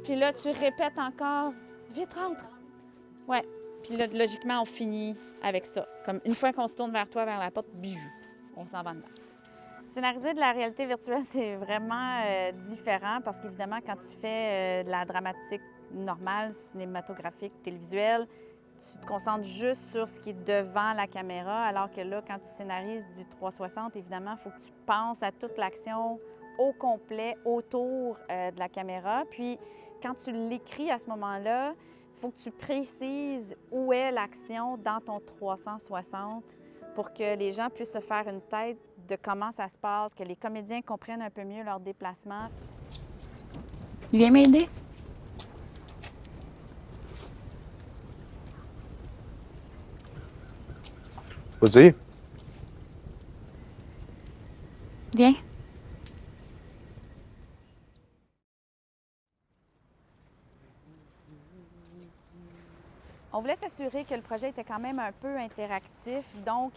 Puis là, tu répètes encore. Vite, rentre. Ouais. Puis là, logiquement, on finit avec ça. Comme une fois qu'on se tourne vers toi, vers la porte, bijou, on s'en va dedans. Scénariser de la réalité virtuelle, c'est vraiment différent parce qu'évidemment, quand tu fais de la dramatique normale, cinématographique, télévisuelle, tu te concentres juste sur ce qui est devant la caméra, alors que là, quand tu scénarises du 360, évidemment, il faut que tu penses à toute l'action au complet autour de la caméra. Puis, quand tu l'écris à ce moment-là, il faut que tu précises où est l'action dans ton 360 pour que les gens puissent se faire une tête de comment ça se passe, que les comédiens comprennent un peu mieux leur déplacement. Viens m'aider. Vas-y. Viens. On voulait s'assurer que le projet était quand même un peu interactif. Donc,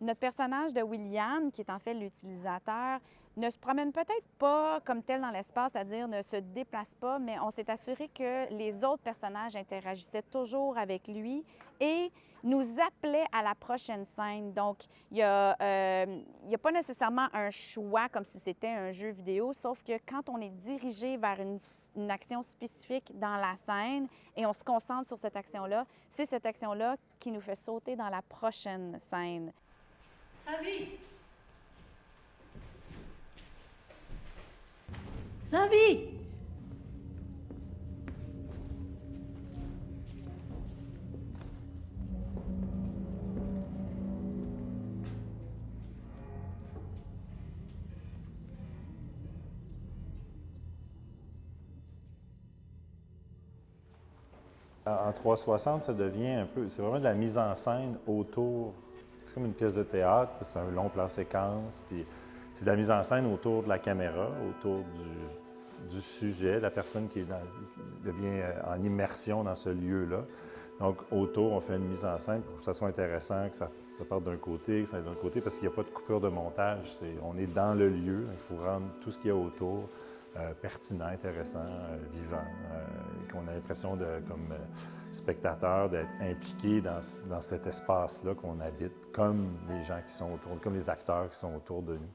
notre personnage de William, qui est en fait l'utilisateur, ne se promène peut-être pas comme tel dans l'espace, c'est-à-dire ne se déplace pas, mais on s'est assuré que les autres personnages interagissaient toujours avec lui et nous appelaient à la prochaine scène. Donc, il n'y a pas nécessairement un choix comme si c'était un jeu vidéo, sauf que quand on est dirigé vers une action spécifique dans la scène et on se concentre sur cette action-là, c'est cette action-là qui nous fait sauter dans la prochaine scène. Savi! Savi! En 360, ça devient un peu, c'est vraiment de la mise en scène autour, c'est comme une pièce de théâtre, puis c'est un long plan séquence, puis c'est de la mise en scène autour de la caméra, autour du sujet, la personne qui devient en immersion dans ce lieu-là. Donc autour, on fait une mise en scène pour que ça soit intéressant, que ça parte d'un côté, que ça aille de l'autre côté, parce qu'il n'y a pas de coupure de montage, on est dans le lieu, il faut rendre tout ce qu'il y a autour pertinent, intéressant, vivant, qu'on a l'impression, comme spectateur, d'être impliqué dans cet espace-là qu'on habite, comme les gens qui sont autour, comme les acteurs qui sont autour de nous.